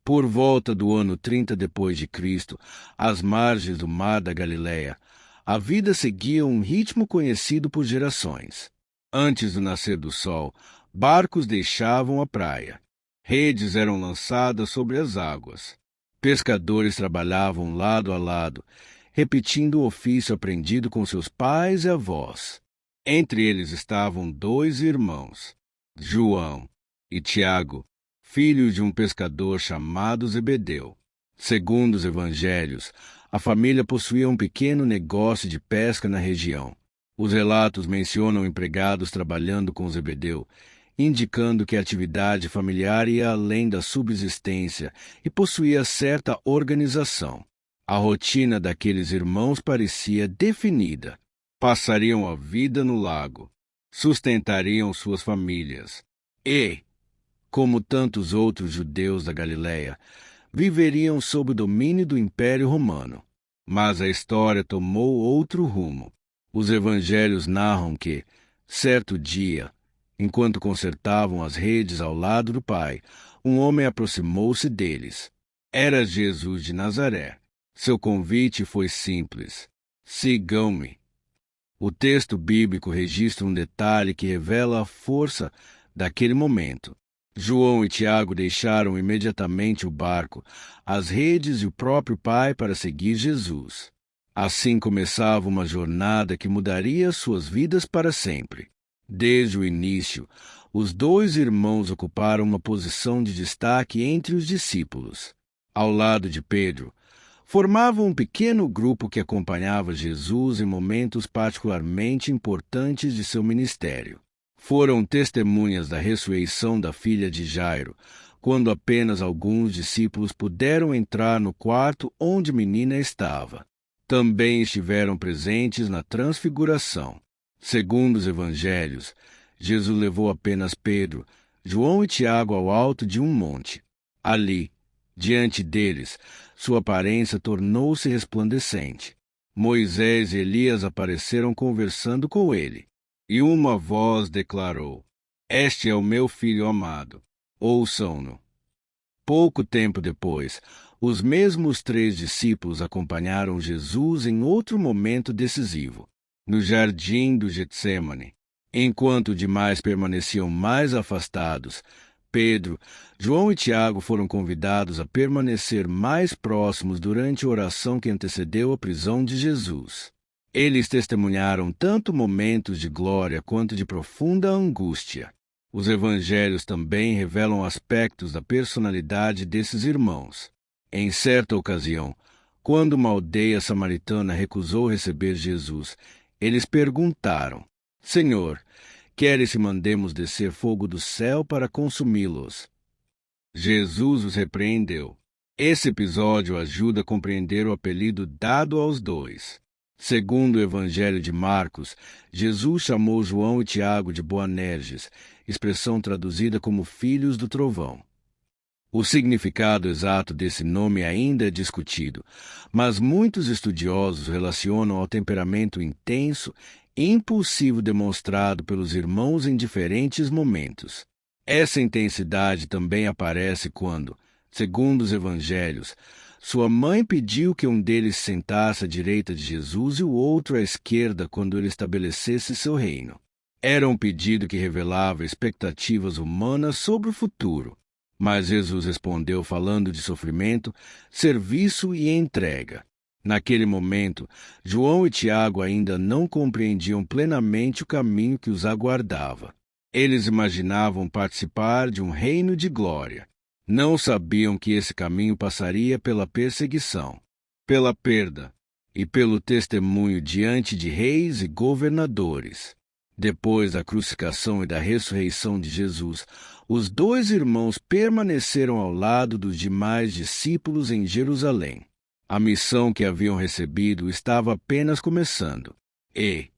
Por volta do ano 30 depois de Cristo, às margens do Mar da Galileia, a vida seguia um ritmo conhecido por gerações. Antes do nascer do sol, barcos deixavam a praia. Redes eram lançadas sobre as águas. Pescadores trabalhavam lado a lado, repetindo o ofício aprendido com seus pais e avós. Entre eles estavam dois irmãos, João e Tiago, filhos de um pescador chamado Zebedeu. Segundo os evangelhos, a família possuía um pequeno negócio de pesca na região. Os relatos mencionam empregados trabalhando com Zebedeu, indicando que a atividade familiar ia além da subsistência e possuía certa organização. A rotina daqueles irmãos parecia definida. Passariam a vida no lago, sustentariam suas famílias e, como tantos outros judeus da Galileia, viveriam sob o domínio do Império Romano. Mas a história tomou outro rumo. Os evangelhos narram que, certo dia, enquanto consertavam as redes ao lado do pai, um homem aproximou-se deles. Era Jesus de Nazaré. Seu convite foi simples: sigam-me. O texto bíblico registra um detalhe que revela a força daquele momento. João e Tiago deixaram imediatamente o barco, as redes e o próprio pai para seguir Jesus. Assim começava uma jornada que mudaria suas vidas para sempre. Desde o início, os dois irmãos ocuparam uma posição de destaque entre os discípulos. Ao lado de Pedro, formavam um pequeno grupo que acompanhava Jesus em momentos particularmente importantes de seu ministério. Foram testemunhas da ressurreição da filha de Jairo, quando apenas alguns discípulos puderam entrar no quarto onde a menina estava. Também estiveram presentes na transfiguração. Segundo os evangelhos, Jesus levou apenas Pedro, João e Tiago ao alto de um monte. Ali, diante deles, sua aparência tornou-se resplandecente. Moisés e Elias apareceram conversando com ele. E uma voz declarou: Este é o meu filho amado, ouçam-no. Pouco tempo depois, os mesmos três discípulos acompanharam Jesus em outro momento decisivo, no jardim do Getsêmani. Enquanto demais permaneciam mais afastados, Pedro, João e Tiago foram convidados a permanecer mais próximos durante a oração que antecedeu a prisão de Jesus. Eles testemunharam tanto momentos de glória quanto de profunda angústia. Os evangelhos também revelam aspectos da personalidade desses irmãos. Em certa ocasião, quando uma aldeia samaritana recusou receber Jesus, eles perguntaram: Senhor, queres que mandemos descer fogo do céu para consumi-los? Jesus os repreendeu. Esse episódio ajuda a compreender o apelido dado aos dois. Segundo o Evangelho de Marcos, Jesus chamou João e Tiago de Boanerges, expressão traduzida como filhos do trovão. O significado exato desse nome ainda é discutido, mas muitos estudiosos relacionam ao temperamento intenso e impulsivo demonstrado pelos irmãos em diferentes momentos. Essa intensidade também aparece quando, segundo os evangelhos, sua mãe pediu que um deles se sentasse à direita de Jesus e o outro à esquerda quando ele estabelecesse seu reino. Era um pedido que revelava expectativas humanas sobre o futuro, mas Jesus respondeu falando de sofrimento, serviço e entrega. Naquele momento, João e Tiago ainda não compreendiam plenamente o caminho que os aguardava. Eles imaginavam participar de um reino de glória. Não sabiam que esse caminho passaria pela perseguição, pela perda e pelo testemunho diante de reis e governadores. Depois da crucificação e da ressurreição de Jesus, os dois irmãos permaneceram ao lado dos demais discípulos em Jerusalém. A missão que haviam recebido estava apenas começando e,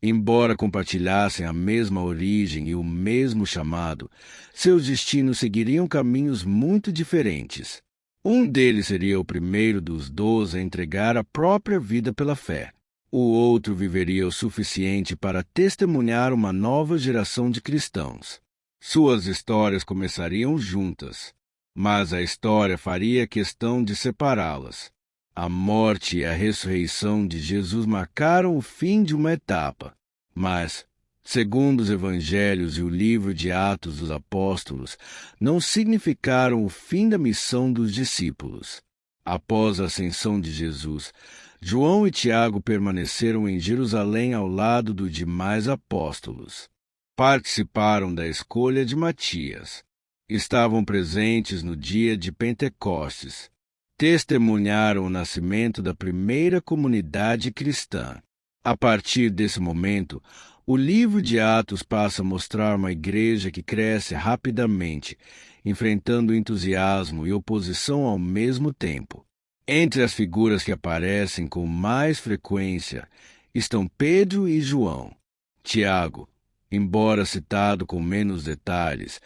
embora compartilhassem a mesma origem e o mesmo chamado, seus destinos seguiriam caminhos muito diferentes. Um deles seria o primeiro dos 12 a entregar a própria vida pela fé. O outro viveria o suficiente para testemunhar uma nova geração de cristãos. Suas histórias começariam juntas, mas a história faria questão de separá-las. A morte e a ressurreição de Jesus marcaram o fim de uma etapa, mas, segundo os evangelhos e o livro de Atos dos Apóstolos, não significaram o fim da missão dos discípulos. Após a ascensão de Jesus, João e Tiago permaneceram em Jerusalém ao lado dos demais apóstolos. Participaram da escolha de Matias. Estavam presentes no dia de Pentecostes. Testemunharam o nascimento da primeira comunidade cristã. A partir desse momento, o livro de Atos passa a mostrar uma igreja que cresce rapidamente, enfrentando entusiasmo e oposição ao mesmo tempo. Entre as figuras que aparecem com mais frequência estão Pedro e João. Tiago, embora citado com menos detalhes,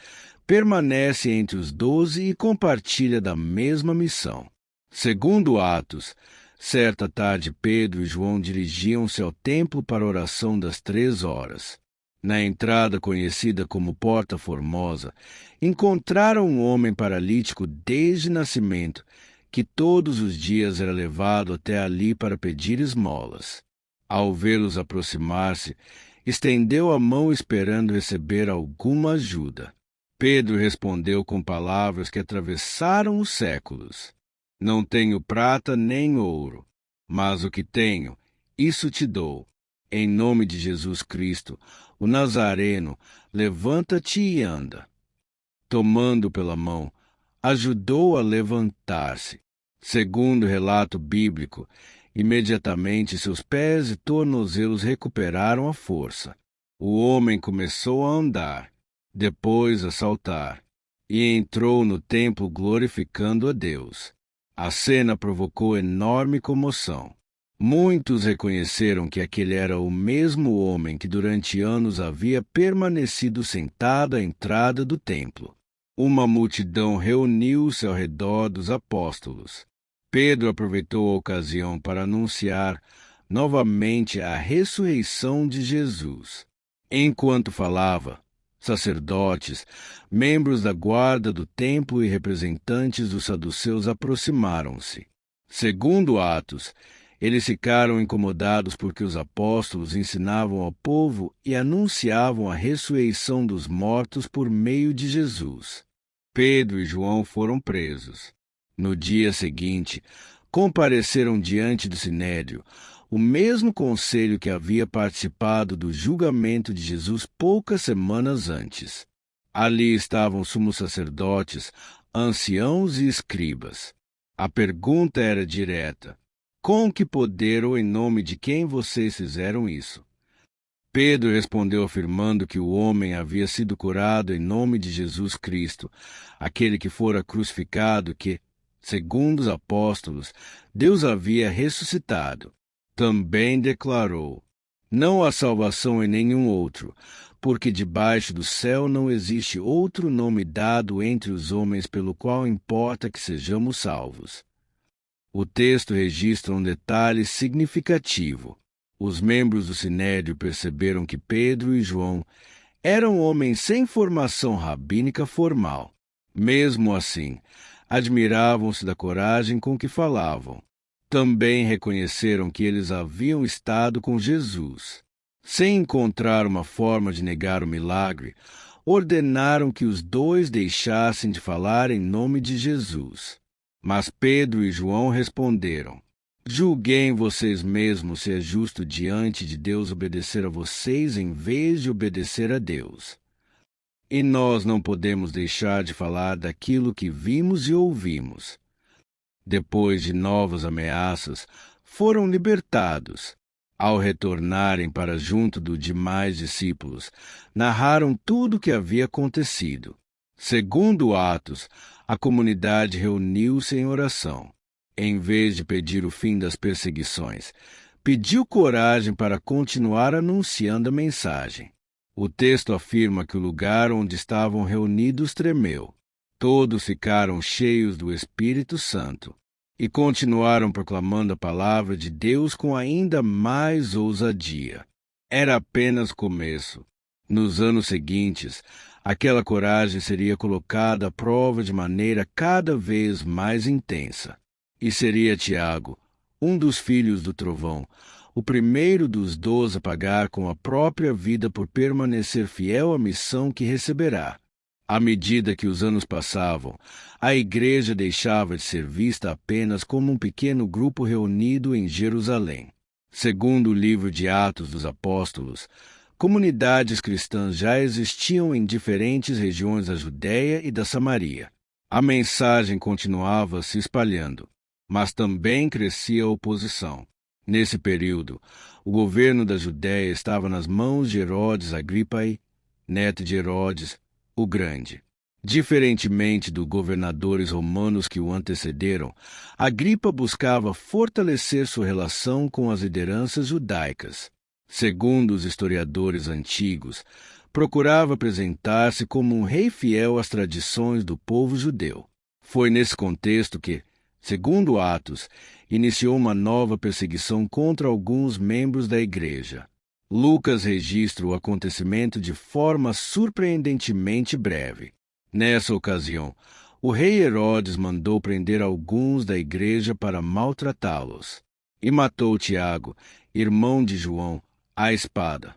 permanece entre os 12 e compartilha da mesma missão. Segundo Atos, certa tarde Pedro e João dirigiam-se ao templo para a oração das 3 horas. Na entrada conhecida como Porta Formosa, encontraram um homem paralítico desde nascimento, que todos os dias era levado até ali para pedir esmolas. Ao vê-los aproximar-se, estendeu a mão esperando receber alguma ajuda. Pedro respondeu com palavras que atravessaram os séculos. Não tenho prata nem ouro, mas o que tenho, isso te dou. Em nome de Jesus Cristo, o Nazareno, levanta-te e anda. Tomando pela mão, ajudou a levantar-se. Segundo o relato bíblico, imediatamente seus pés e tornozelos recuperaram a força. O homem começou a andar, depois a saltar, e entrou no templo glorificando a Deus. A cena provocou enorme comoção. Muitos reconheceram que aquele era o mesmo homem que durante anos havia permanecido sentado à entrada do templo. Uma multidão reuniu-se ao redor dos apóstolos. Pedro aproveitou a ocasião para anunciar novamente a ressurreição de Jesus. Enquanto falava, sacerdotes, membros da guarda do templo e representantes dos saduceus aproximaram-se. Segundo Atos, eles ficaram incomodados porque os apóstolos ensinavam ao povo e anunciavam a ressurreição dos mortos por meio de Jesus. Pedro e João foram presos. No dia seguinte, compareceram diante do Sinédrio, o mesmo conselho que havia participado do julgamento de Jesus poucas semanas antes. Ali estavam sumos sacerdotes, anciãos e escribas. A pergunta era direta: com que poder ou em nome de quem vocês fizeram isso? Pedro respondeu afirmando que o homem havia sido curado em nome de Jesus Cristo, aquele que fora crucificado, que, segundo os apóstolos, Deus havia ressuscitado. Também declarou: não há salvação em nenhum outro, porque debaixo do céu não existe outro nome dado entre os homens pelo qual importa que sejamos salvos. O texto registra um detalhe significativo. Os membros do Sinédrio perceberam que Pedro e João eram homens sem formação rabínica formal. Mesmo assim, admiravam-se da coragem com que falavam. Também reconheceram que eles haviam estado com Jesus. Sem encontrar uma forma de negar o milagre, ordenaram que os dois deixassem de falar em nome de Jesus. Mas Pedro e João responderam: julguem vocês mesmos se é justo diante de Deus obedecer a vocês em vez de obedecer a Deus. E nós não podemos deixar de falar daquilo que vimos e ouvimos. Depois de novas ameaças, foram libertados. Ao retornarem para junto dos demais discípulos, narraram tudo o que havia acontecido. Segundo Atos, a comunidade reuniu-se em oração. Em vez de pedir o fim das perseguições, pediu coragem para continuar anunciando a mensagem. O texto afirma que o lugar onde estavam reunidos tremeu. Todos ficaram cheios do Espírito Santo e continuaram proclamando a palavra de Deus com ainda mais ousadia. Era apenas o começo. Nos anos seguintes, Aquela coragem seria colocada à prova de maneira cada vez mais intensa. E seria Tiago, um dos filhos do trovão, o primeiro dos 12 a pagar com a própria vida por permanecer fiel à missão que receberá. À medida que os anos passavam, a igreja deixava de ser vista apenas como um pequeno grupo reunido em Jerusalém. Segundo o livro de Atos dos Apóstolos, comunidades cristãs já existiam em diferentes regiões da Judéia e da Samaria. A mensagem continuava se espalhando, mas também crescia a oposição. Nesse período, o governo da Judéia estava nas mãos de Herodes Agripai, neto de Herodes, o Grande. Diferentemente dos governadores romanos que o antecederam, Agripa buscava fortalecer sua relação com as lideranças judaicas. Segundo os historiadores antigos, procurava apresentar-se como um rei fiel às tradições do povo judeu. Foi nesse contexto que, segundo Atos, iniciou uma nova perseguição contra alguns membros da igreja. Lucas registra o acontecimento de forma surpreendentemente breve. Nessa ocasião, o rei Herodes mandou prender alguns da igreja para maltratá-los e matou Tiago, irmão de João, à espada.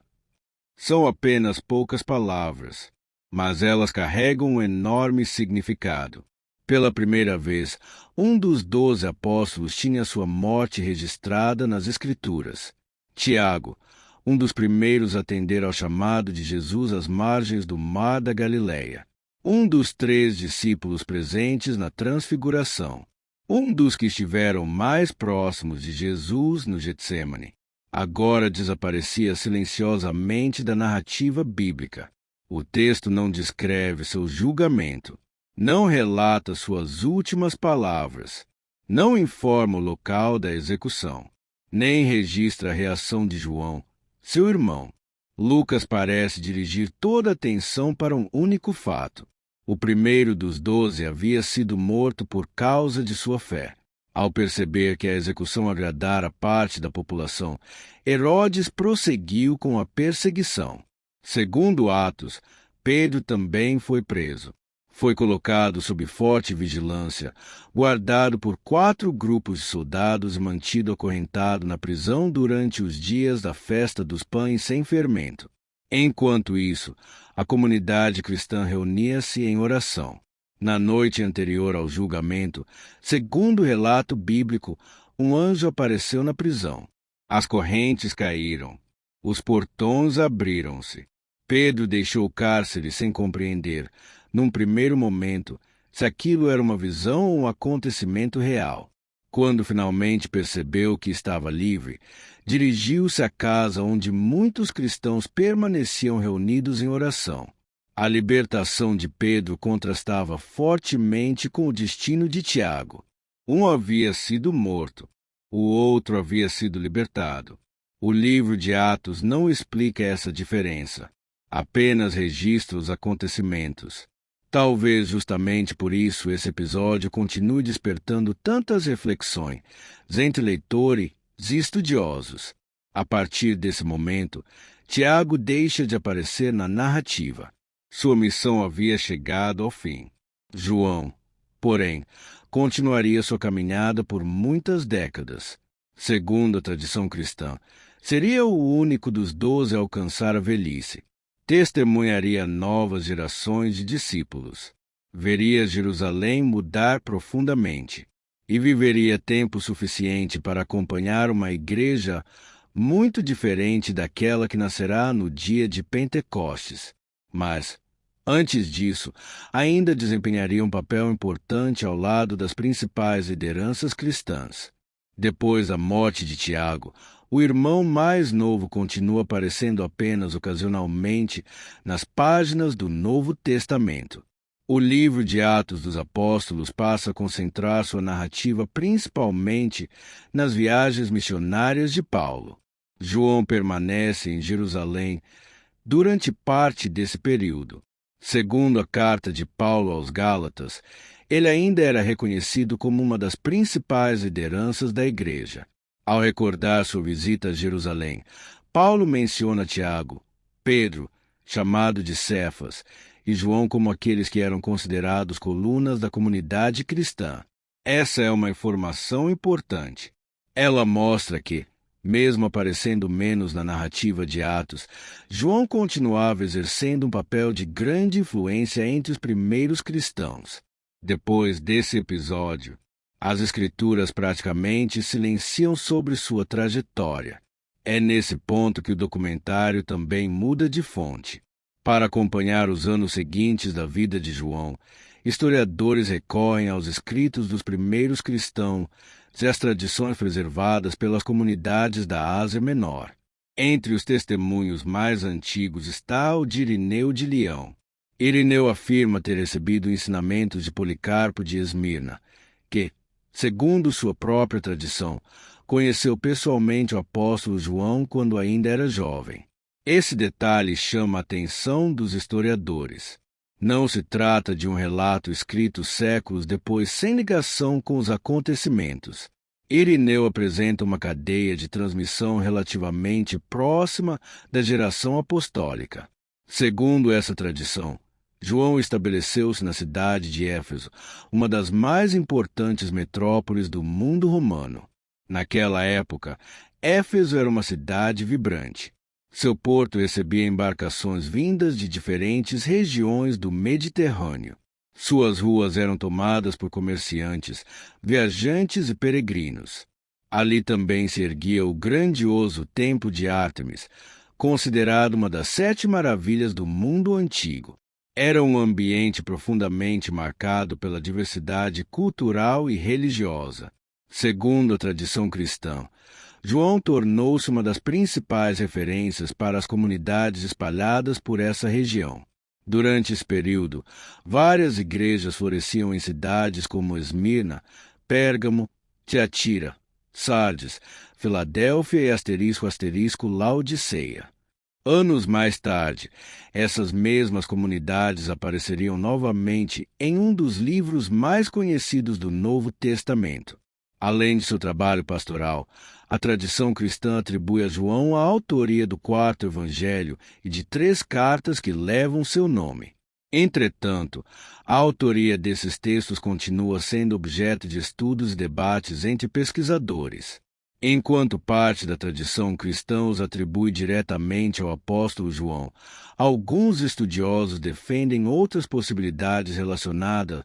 São apenas poucas palavras, mas elas carregam um enorme significado. Pela primeira vez, um dos 12 apóstolos tinha sua morte registrada nas Escrituras. Tiago, um dos primeiros a atender ao chamado de Jesus às margens do Mar da Galileia. Um dos 3 discípulos presentes na Transfiguração. Um dos que estiveram mais próximos de Jesus no Getsêmani. Agora desaparecia silenciosamente da narrativa bíblica. O texto não descreve seu julgamento, não relata suas últimas palavras, não informa o local da execução, nem registra a reação de João, seu irmão. Lucas parece dirigir toda a atenção para um único fato. O primeiro dos 12 havia sido morto por causa de sua fé. Ao perceber que a execução agradara parte da população, Herodes prosseguiu com a perseguição. Segundo Atos, Pedro também foi preso. Foi colocado sob forte vigilância, guardado por 4 grupos de soldados e mantido acorrentado na prisão durante os dias da festa dos pães sem fermento. Enquanto isso, a comunidade cristã reunia-se em oração. Na noite anterior ao julgamento, segundo o relato bíblico, um anjo apareceu na prisão. As correntes caíram. Os portões abriram-se. Pedro deixou o cárcere sem compreender, num primeiro momento, se aquilo era uma visão ou um acontecimento real. Quando finalmente percebeu que estava livre, dirigiu-se à casa onde muitos cristãos permaneciam reunidos em oração. A libertação de Pedro contrastava fortemente com o destino de Tiago. Um havia sido morto, o outro havia sido libertado. O livro de Atos não explica essa diferença, apenas registra os acontecimentos. Talvez justamente por isso esse episódio continue despertando tantas reflexões entre leitores e estudiosos. A partir desse momento, Tiago deixa de aparecer na narrativa. Sua missão havia chegado ao fim. João, porém, continuaria sua caminhada por muitas décadas. Segundo a tradição cristã, seria o único dos 12 a alcançar a velhice. Testemunharia novas gerações de discípulos. Veria Jerusalém mudar profundamente e viveria tempo suficiente para acompanhar uma igreja muito diferente daquela que nascerá no dia de Pentecostes. Mas, antes disso, ainda desempenharia um papel importante ao lado das principais lideranças cristãs. Depois da morte de Tiago, o irmão mais novo continua aparecendo apenas ocasionalmente nas páginas do Novo Testamento. O livro de Atos dos Apóstolos passa a concentrar sua narrativa principalmente nas viagens missionárias de Paulo. João permanece em Jerusalém durante parte desse período. Segundo a carta de Paulo aos Gálatas, ele ainda era reconhecido como uma das principais lideranças da igreja. Ao recordar sua visita a Jerusalém, Paulo menciona Tiago, Pedro, chamado de Cefas, e João como aqueles que eram considerados colunas da comunidade cristã. Essa é uma informação importante. Ela mostra que, mesmo aparecendo menos na narrativa de Atos, João continuava exercendo um papel de grande influência entre os primeiros cristãos. Depois desse episódio, as Escrituras praticamente silenciam sobre sua trajetória. É nesse ponto que o documentário também muda de fonte. Para acompanhar os anos seguintes da vida de João, historiadores recorrem aos escritos dos primeiros cristãos e às tradições preservadas pelas comunidades da Ásia Menor. Entre os testemunhos mais antigos está o de Irineu de Leão. Irineu afirma ter recebido ensinamentos de Policarpo de Esmirna, que, segundo sua própria tradição, conheceu pessoalmente o apóstolo João quando ainda era jovem. Esse detalhe chama a atenção dos historiadores. Não se trata de um relato escrito séculos depois sem ligação com os acontecimentos. Irineu apresenta uma cadeia de transmissão relativamente próxima da geração apostólica. Segundo essa tradição, João estabeleceu-se na cidade de Éfeso, uma das mais importantes metrópoles do mundo romano. Naquela época, Éfeso era uma cidade vibrante. Seu porto recebia embarcações vindas de diferentes regiões do Mediterrâneo. Suas ruas eram tomadas por comerciantes, viajantes e peregrinos. Ali também se erguia o grandioso Templo de Ártemis, considerado uma das 7 maravilhas do mundo antigo. Era um ambiente profundamente marcado pela diversidade cultural e religiosa. Segundo a tradição cristã, João tornou-se uma das principais referências para as comunidades espalhadas por essa região. Durante esse período, várias igrejas floresciam em cidades como Esmirna, Pérgamo, Tiatira, Sardes, Filadélfia e Laodiceia. Anos mais tarde, essas mesmas comunidades apareceriam novamente em um dos livros mais conhecidos do Novo Testamento. Além de seu trabalho pastoral, a tradição cristã atribui a João a autoria do 4º Evangelho e de 3 cartas que levam seu nome. Entretanto, a autoria desses textos continua sendo objeto de estudos e debates entre pesquisadores. Enquanto parte da tradição cristã os atribui diretamente ao apóstolo João, alguns estudiosos defendem outras possibilidades relacionadas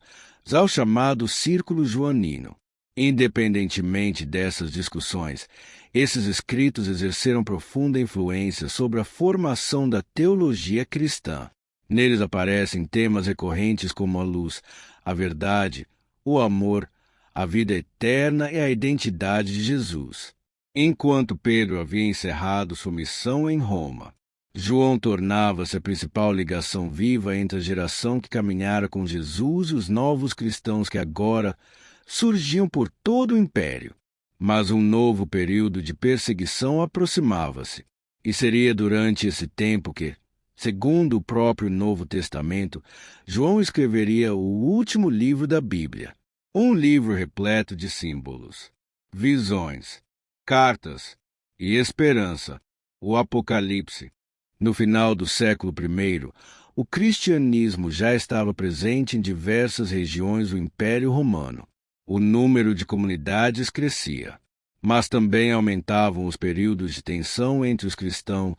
ao chamado Círculo Joanino. Independentemente dessas discussões, esses escritos exerceram profunda influência sobre a formação da teologia cristã. Neles aparecem temas recorrentes como a luz, a verdade, o amor, a vida eterna e a identidade de Jesus. Enquanto Pedro havia encerrado sua missão em Roma, João tornava-se a principal ligação viva entre a geração que caminhara com Jesus e os novos cristãos que agora surgiam por todo o império. Mas um novo período de perseguição aproximava-se, e seria durante esse tempo que, segundo o próprio Novo Testamento, João escreveria o último livro da Bíblia, um livro repleto de símbolos, visões, cartas e esperança, o Apocalipse. No final do século I, o cristianismo já estava presente em diversas regiões do Império Romano. O número de comunidades crescia, mas também aumentavam os períodos de tensão entre os cristãos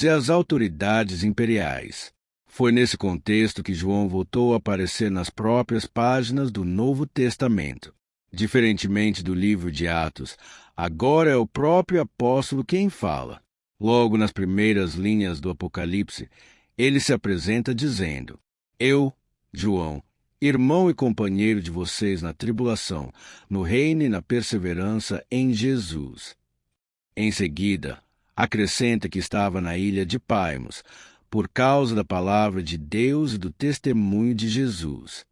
e as autoridades imperiais. Foi nesse contexto que João voltou a aparecer nas próprias páginas do Novo Testamento. Diferentemente do livro de Atos, agora é o próprio apóstolo quem fala. Logo nas primeiras linhas do Apocalipse, ele se apresenta dizendo: Eu, João, irmão e companheiro de vocês na tribulação, no reino e na perseverança em Jesus. Em seguida, acrescenta que estava na ilha de Paimos, por causa da palavra de Deus e do testemunho de Jesus.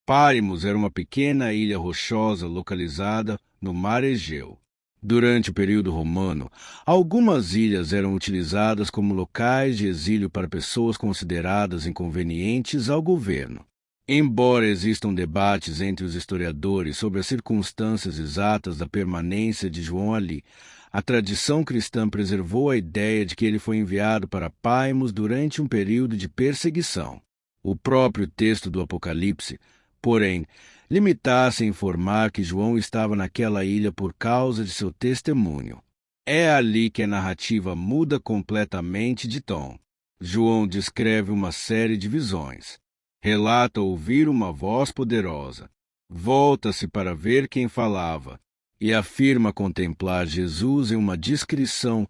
Paimos era uma pequena ilha rochosa localizada no Mar Egeu. Durante o período romano, algumas ilhas eram utilizadas como locais de exílio para pessoas consideradas inconvenientes ao governo. Embora existam debates entre os historiadores sobre as circunstâncias exatas da permanência de João ali, a tradição cristã preservou a ideia de que ele foi enviado para Paimos durante um período de perseguição. O próprio texto do Apocalipse, porém, limita-se a informar que João estava naquela ilha por causa de seu testemunho. É ali que a narrativa muda completamente de tom. João descreve uma série de visões. Relata ouvir uma voz poderosa. Volta-se para ver quem falava e afirma contemplar Jesus em uma descrição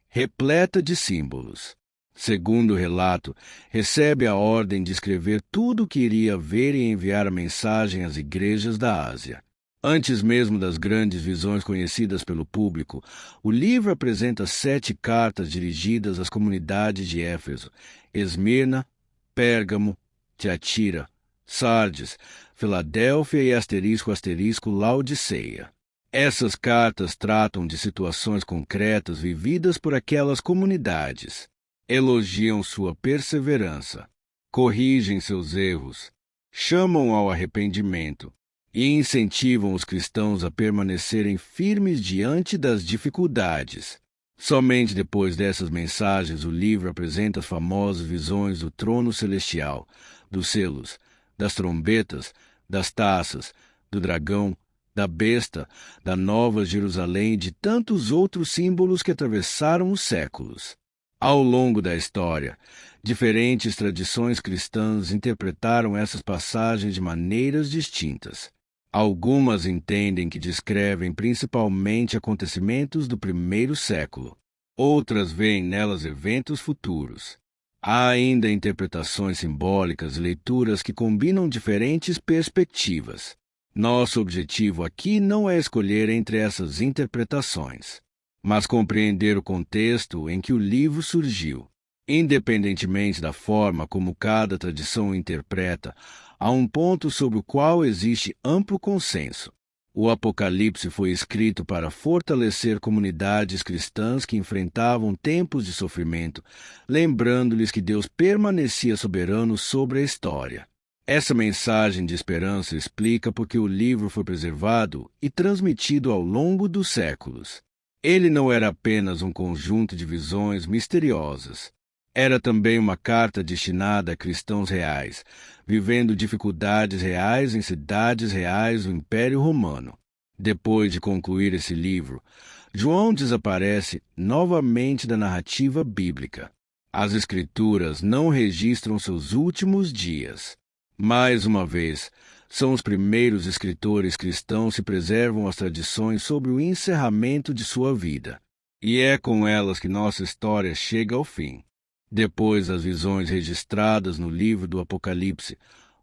repleta de símbolos. Segundo o relato, recebe a ordem de escrever tudo o que iria ver e enviar a mensagem às igrejas da Ásia. Antes mesmo das grandes visões conhecidas pelo público, o livro apresenta 7 cartas dirigidas às comunidades de Éfeso, Esmirna, Pérgamo, Tiatira, Sardes, Filadélfia e Laodiceia. Essas cartas tratam de situações concretas vividas por aquelas comunidades. Elogiam sua perseverança, corrigem seus erros, chamam ao arrependimento e incentivam os cristãos a permanecerem firmes diante das dificuldades. Somente depois dessas mensagens o livro apresenta as famosas visões do trono celestial, dos selos, das trombetas, das taças, do dragão, da besta, da Nova Jerusalém e de tantos outros símbolos que atravessaram os séculos. Ao longo da história, diferentes tradições cristãs interpretaram essas passagens de maneiras distintas. Algumas entendem que descrevem principalmente acontecimentos do primeiro século. Outras veem nelas eventos futuros. Há ainda interpretações simbólicas e leituras que combinam diferentes perspectivas. Nosso objetivo aqui não é escolher entre essas interpretações, mas compreender o contexto em que o livro surgiu. Independentemente da forma como cada tradição o interpreta, há um ponto sobre o qual existe amplo consenso. O Apocalipse foi escrito para fortalecer comunidades cristãs que enfrentavam tempos de sofrimento, lembrando-lhes que Deus permanecia soberano sobre a história. Essa mensagem de esperança explica por que o livro foi preservado e transmitido ao longo dos séculos. Ele não era apenas um conjunto de visões misteriosas. Era também uma carta destinada a cristãos reais, vivendo dificuldades reais em cidades reais do Império Romano. Depois de concluir esse livro, João desaparece novamente da narrativa bíblica. As Escrituras não registram seus últimos dias. Mais uma vez, são os primeiros escritores cristãos que preservam as tradições sobre o encerramento de sua vida. E é com elas que nossa história chega ao fim. Depois das visões registradas no livro do Apocalipse,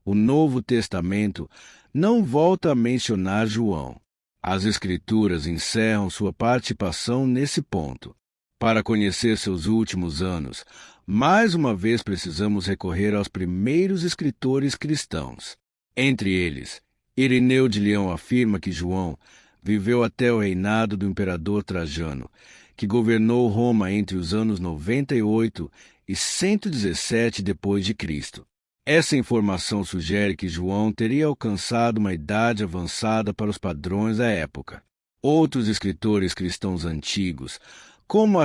o Novo Testamento não volta a mencionar João. As Escrituras encerram sua participação nesse ponto. Para conhecer seus últimos anos, mais uma vez precisamos recorrer aos primeiros escritores cristãos. Entre eles, Irineu de Leão afirma que João viveu até o reinado do imperador Trajano, que governou Roma entre os anos 98 e 117 d.C. Essa informação sugere que João teria alcançado uma idade avançada para os padrões da época. Outros escritores cristãos antigos, como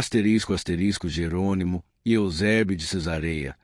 Jerônimo e Eusébio de Cesareia,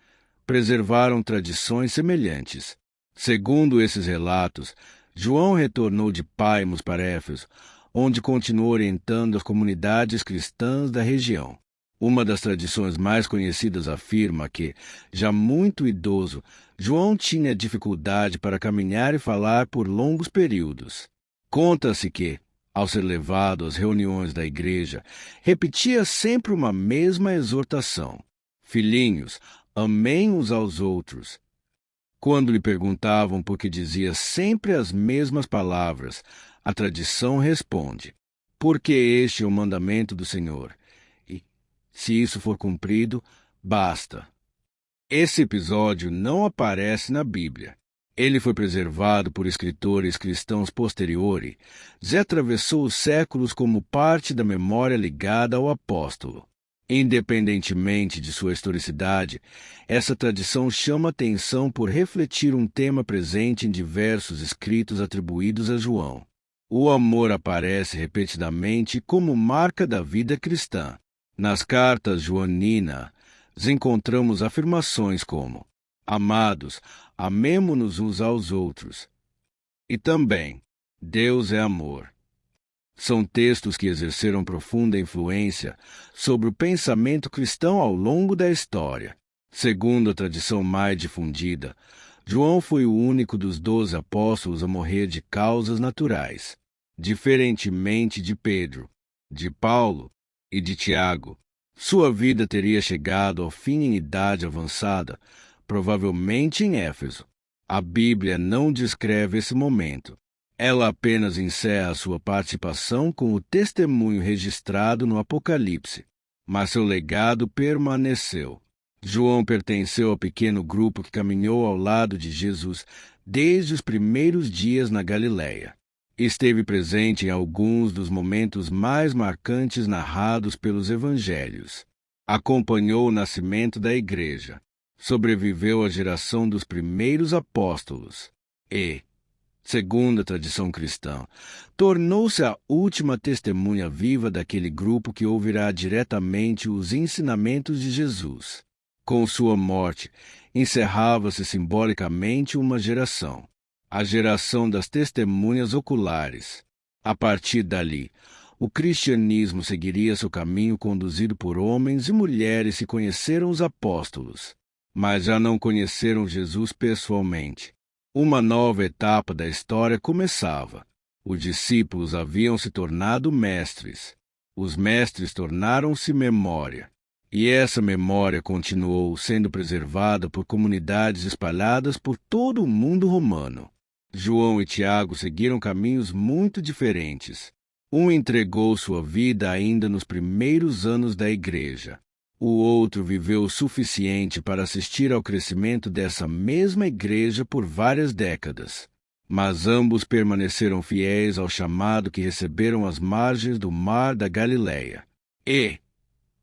preservaram tradições semelhantes. Segundo esses relatos, João retornou de Paimos para Éfeso, onde continuou orientando as comunidades cristãs da região. Uma das tradições mais conhecidas afirma que, já muito idoso, João tinha dificuldade para caminhar e falar por longos períodos. Conta-se que, ao ser levado às reuniões da igreja, repetia sempre uma mesma exortação: Filhinhos, amem uns aos outros. Quando lhe perguntavam por que dizia sempre as mesmas palavras, a tradição responde: porque este é o mandamento do Senhor. E, se isso for cumprido, basta. Esse episódio não aparece na Bíblia. Ele foi preservado por escritores cristãos posteriores e atravessou os séculos como parte da memória ligada ao apóstolo. Independentemente de sua historicidade, essa tradição chama atenção por refletir um tema presente em diversos escritos atribuídos a João. O amor aparece repetidamente como marca da vida cristã. Nas cartas joaninas, encontramos afirmações como: Amados, amemo-nos uns aos outros. E também, Deus é amor. São textos que exerceram profunda influência sobre o pensamento cristão ao longo da história. Segundo a tradição mais difundida, João foi o único dos 12 apóstolos a morrer de causas naturais, diferentemente de Pedro, de Paulo e de Tiago. Sua vida teria chegado ao fim em idade avançada, provavelmente em Éfeso. A Bíblia não descreve esse momento. Ela apenas encerra sua participação com o testemunho registrado no Apocalipse, mas seu legado permaneceu. João pertenceu ao pequeno grupo que caminhou ao lado de Jesus desde os primeiros dias na Galiléia. Esteve presente em alguns dos momentos mais marcantes narrados pelos evangelhos. Acompanhou o nascimento da igreja. Sobreviveu à geração dos primeiros apóstolos e, segundo a tradição cristã, tornou-se a última testemunha viva daquele grupo que ouvirá diretamente os ensinamentos de Jesus. Com sua morte, encerrava-se simbolicamente uma geração, a geração das testemunhas oculares. A partir dali, o cristianismo seguiria seu caminho conduzido por homens e mulheres que conheceram os apóstolos, mas já não conheceram Jesus pessoalmente. Uma nova etapa da história começava. Os discípulos haviam se tornado mestres. Os mestres tornaram-se memória. E essa memória continuou sendo preservada por comunidades espalhadas por todo o mundo romano. João e Tiago seguiram caminhos muito diferentes. Um entregou sua vida ainda nos primeiros anos da igreja. O outro viveu o suficiente para assistir ao crescimento dessa mesma igreja por várias décadas. Mas ambos permaneceram fiéis ao chamado que receberam às margens do Mar da Galileia. E,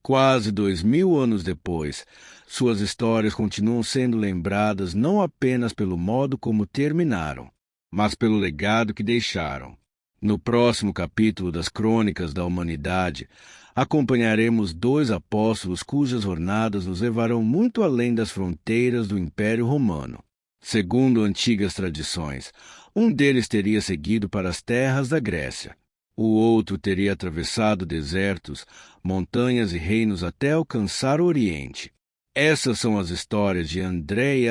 quase 2000 anos depois, suas histórias continuam sendo lembradas não apenas pelo modo como terminaram, mas pelo legado que deixaram. No próximo capítulo das Crônicas da Humanidade, acompanharemos 2 apóstolos cujas jornadas nos levarão muito além das fronteiras do Império Romano. Segundo antigas tradições, um deles teria seguido para as terras da Grécia. O outro teria atravessado desertos, montanhas e reinos até alcançar o Oriente. Essas são as histórias de André e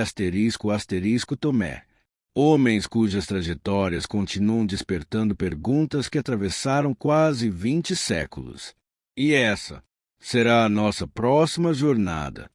Tomé, homens cujas trajetórias continuam despertando perguntas que atravessaram quase 20 séculos. E essa será a nossa próxima jornada.